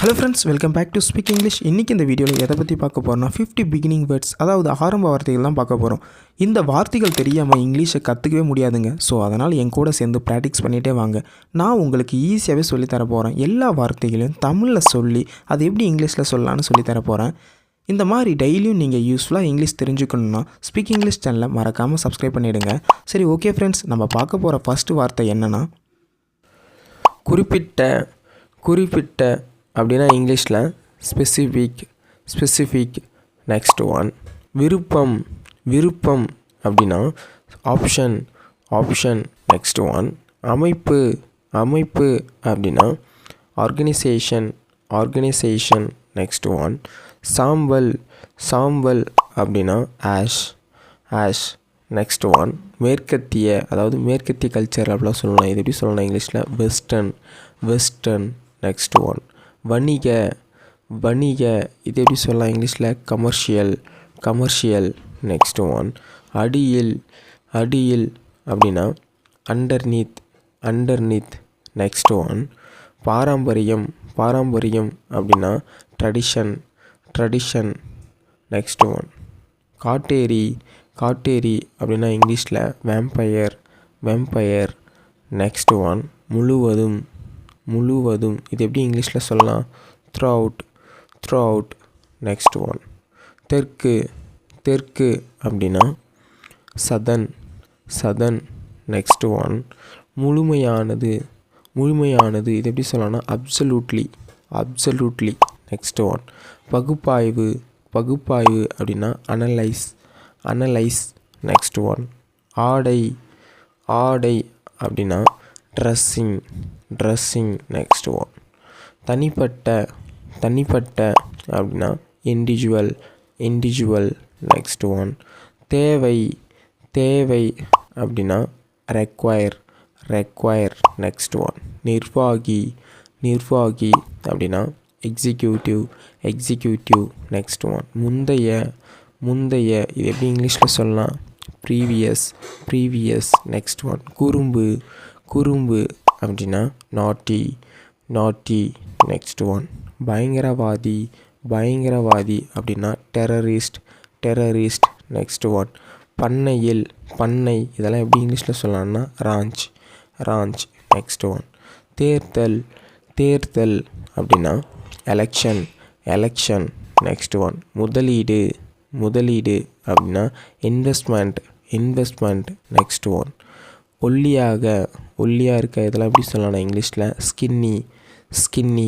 Hello friends, welcome back to speak English. இன்றைக்கி இந்த வீடியோவில் எதை பற்றி பார்க்க போகிறோம்னா 50 பிகினிங் வேர்ட்ஸ், அதாவது ஆரம்ப வார்த்தைகள் தான் பார்க்க போகிறோம். இந்த வார்த்தைகள் தெரியாமல் இங்கிலீஷை கற்றுக்கவே முடியாதுங்க. ஸோ அதனால் என் கூட சேர்ந்து ப்ராக்டிஸ் பண்ணிகிட்டே வாங்க. நான் உங்களுக்கு ஈஸியாகவே சொல்லித்தர போகிறேன். எல்லா வார்த்தைகளையும் தமிழில் சொல்லி அது எப்படி இங்கிலீஷில் சொல்லலான்னு சொல்லித்தர போகிறேன். இந்த மாதிரி டெய்லியும் நீங்கள் யூஸ்ஃபுல்லாக இங்கிலீஷ் தெரிஞ்சுக்கணுன்னா ஸ்பீக் இங்கிலீஷ் சேனலை மறக்காமல் சப்ஸ்கிரைப் பண்ணிவிடுங்க. சரி, ஓகே ஃப்ரெண்ட்ஸ், நம்ம பார்க்க போகிற ஃபஸ்ட்டு வார்த்தை என்னென்னா குறிப்பிட்ட அப்படின்னா இங்கிலீஷில் ஸ்பெசிஃபிக். நெக்ஸ்ட் ஒன் விருப்பம் அப்படின்னா ஆப்ஷன். நெக்ஸ்ட் ஒன் அமைப்பு அப்படின்னா ஆர்கனைசேஷன். நெக்ஸ்ட் ஒன் சாம்பல் அப்படின்னா ஆஷ். நெக்ஸ்ட் ஒன் மேற்கத்திய கல்ச்சர் அப்படிலாம் சொல்லலாம். இது எப்படி சொல்லலாம் இங்கிலீஷில் வெஸ்டர்ன். நெக்ஸ்ட் ஒன் வணிக இது எப்படி சொல்லலாம் இங்கிலீஷில் கமர்ஷியல். நெக்ஸ்ட் ஒன் அடியில் அப்படின்னா அண்டர்நீத். நெக்ஸ்ட் ஒன் பாரம்பரியம் அப்படின்னா ட்ரெடிஷன். நெக்ஸ்ட் ஒன் காட்டேரி அப்படின்னா இங்கிலீஷில் வேம்பயர். நெக்ஸ்ட் ஒன் முழுவதும் இது எப்படி இங்கிலீஷில் சொல்லலாம் த்ரூஅவுட். நெக்ஸ்ட் ஒன் தெற்கு அப்படின்னா சதன். நெக்ஸ்ட் ஒன் முழுமையானது இது எப்படி சொல்லலாம்னா அப்சல்யூட்லி. நெக்ஸ்ட் ஒன் பகுப்பாய்வு அப்படின்னா அனலைஸ். நெக்ஸ்ட் ஒன் ஆடை அப்படின்னா ட்ரெஸ்ஸிங். நெக்ஸ்ட் ஒன் தனிப்பட்ட அப்படின்னா இண்டிவிஜுவல். நெக்ஸ்ட் ஒன் தேவை அப்படின்னா ரெக்வயர். நெக்ஸ்ட் ஒன் நிர்வாகி அப்படின்னா எக்ஸிக்யூட்டிவ். நெக்ஸ்ட் ஒன் முந்தைய இது எப்படி இங்கிலீஷில் சொல்லலாம் ப்ரீவியஸ். நெக்ஸ்ட் ஒன் குறும்பு அப்படின்னா நாட்டி. நெக்ஸ்ட் ஒன் பயங்கரவாதி அப்படின்னா டெரரிஸ்ட். நெக்ஸ்ட் ஒன் பண்ணை இதெல்லாம் எப்படி இங்கிலீஷில் சொல்லலாம்னா ராஞ்ச். நெக்ஸ்ட் ஒன் தேர்தல் அப்படின்னா எலெக்ஷன். நெக்ஸ்ட் ஒன் முதலீடு அப்படின்னா இன்வெஸ்ட்மெண்ட். நெக்ஸ்ட் ஒன் ஒல்லியாக இருக்க இதெல்லாம் எப்படி சொல்லலாம் இங்கிலீஷில் ஸ்கின்னி.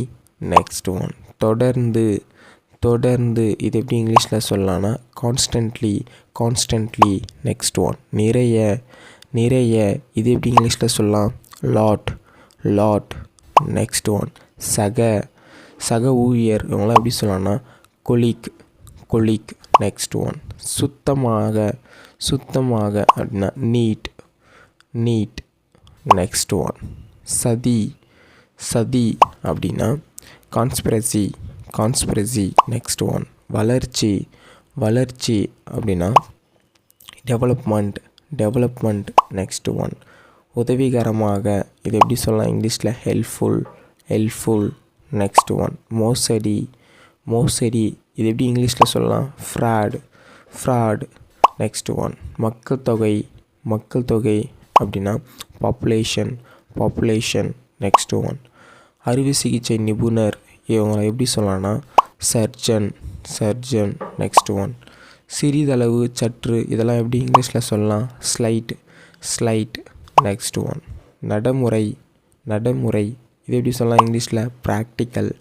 நெக்ஸ்ட் ஒன் தொடர்ந்து இது எப்படி இங்கிலீஷில் சொல்லலாம்னா கான்ஸ்டன்ட்லி. நெக்ஸ்ட் ஒன் நிறைய இது எப்படி இங்கிலீஷில் சொல்லலாம் லாட். நெக்ஸ்ட் ஒன் சக ஊழியர் இவங்களாம் எப்படி சொல்லலாம்னா கொலீக். நெக்ஸ்ட் ஒன் சுத்தமாக அப்படின்னா நீட். நெக்ஸ்ட் ஒன் சதி அப்படின்னா கான்ஸ்பிரசி. நெக்ஸ்ட் ஒன் வளர்ச்சி அப்படின்னா டெவலப்மெண்ட். நெக்ஸ்ட் ஒன் உதவிகரமாக இது எப்படி சொல்லலாம் இங்கிலீஷில் ஹெல்ப்ஃபுல். நெக்ஸ்ட் ஒன் மோசடி இது எப்படி இங்கிலீஷில் சொல்லலாம் ஃப்ராட். நெக்ஸ்ட் ஒன் மக்கள் தொகை அப்படின்னா பாப்புலேஷன். நெக்ஸ்ட் ஒன் அறுவை சிகிச்சை நிபுணர் இவங்களை எப்படி சொல்லலாம்னா சர்ஜன். நெக்ஸ்ட் ஒன் சிறிதளவு சற்று இதெல்லாம் எப்படி இங்கிலீஷில் சொல்லலாம் ஸ்லைட். நெக்ஸ்ட் ஒன் நடைமுறை இது எப்படி சொல்லலாம் இங்கிலீஷில் ப்ராக்டிக்கல்.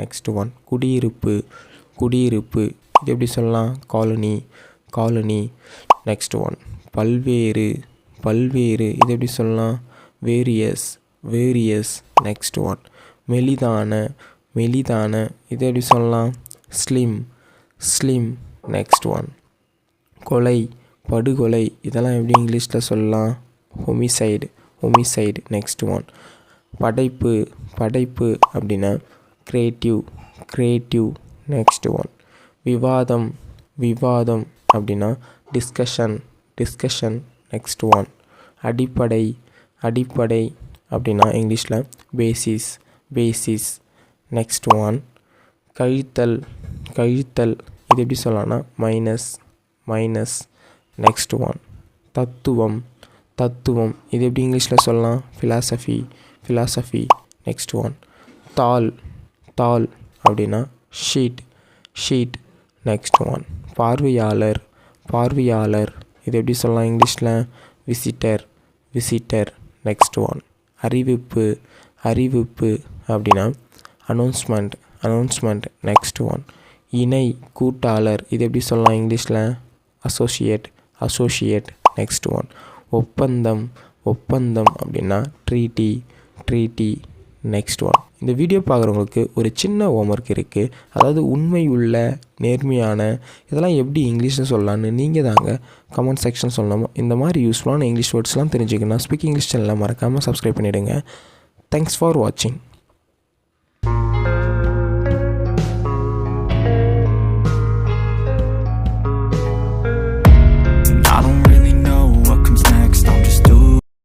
நெக்ஸ்ட் ஒன் குடியிருப்பு இது எப்படி சொல்லலாம் காலனி. நெக்ஸ்ட் ஒன் பல்வேறு இது எப்படி சொல்லலாம் வேரியஸ். நெக்ஸ்ட் ஒன் மெலிதான இது எப்படி சொல்லலாம் ஸ்லிம். நெக்ஸ்ட் ஒன் படுகொலை இதெல்லாம் எப்படி இங்கிலீஷில் சொல்லலாம் ஹோமிசைடு. நெக்ஸ்ட் ஒன் படைப்பு அப்படின்னா கிரியேட்டிவ். நெக்ஸ்ட் ஒன் விவாதம் அப்படின்னா டிஸ்கஷன். நெக்ஸ்ட் ஒன் அடிப்படை அப்படின்னா இங்கிலீஷில் பேசிஸ். நெக்ஸ்ட் ஒன் கழித்தல் கழித்தல் இது எப்படி சொல்லலாம்னா மைனஸ் மைனஸ். நெக்ஸ்ட் ஒன் தத்துவம் தத்துவம் இது எப்படி இங்கிலீஷில் சொல்லலாம் ஃபிலாசபி ஃபிலாசபி. நெக்ஸ்ட் ஒன் தாள் தாள் அப்படின்னா ஷீட் ஷீட். நெக்ஸ்ட் ஒன் பார்வையாளர் பார்வையாளர் இது எப்படி சொல்லலாம் இங்கிலீஷில் விசிட்டர் விசிட்டர். நெக்ஸ்ட் ஒன் அறிவிப்பு அறிவிப்பு அப்படின்னா அனௌன்ஸ்மெண்ட் அனௌன்ஸ்மெண்ட். நெக்ஸ்ட் ஒன் இணை கூட்டாளர் இது எப்படி சொல்லலாம் இங்கிலீஷில் அசோசியேட் அசோசியேட். நெக்ஸ்ட் ஒன் ஒப்பந்தம் ஒப்பந்தம் அப்படின்னா ட்ரீட்டி ட்ரீட்டி. நெக்ஸ்ட் ஒன் இந்த வீடியோ பார்க்குறவங்களுக்கு ஒரு சின்ன ஹோம்ஒர்க் இருக்குது. அதாவது உண்மை உள்ள நேர்மையான இதெல்லாம் எப்படி இங்கிலீஷில் சொல்லலான்னு நீங்கள் தாங்க கமெண்ட் செக்ஷன் சொல்லணும். இந்த மாதிரி யூஸ்ஃபுல்லான இங்கிலீஷ் வேர்ட்ஸ்லாம் தெரிஞ்சுக்கணும். ஸ்பீக் இங்கிலீஷ் சேனலை மறக்காமல் சப்ஸ்கிரைப் பண்ணிவிடுங்க. தேங்க்ஸ் ஃபார் வாட்சிங்.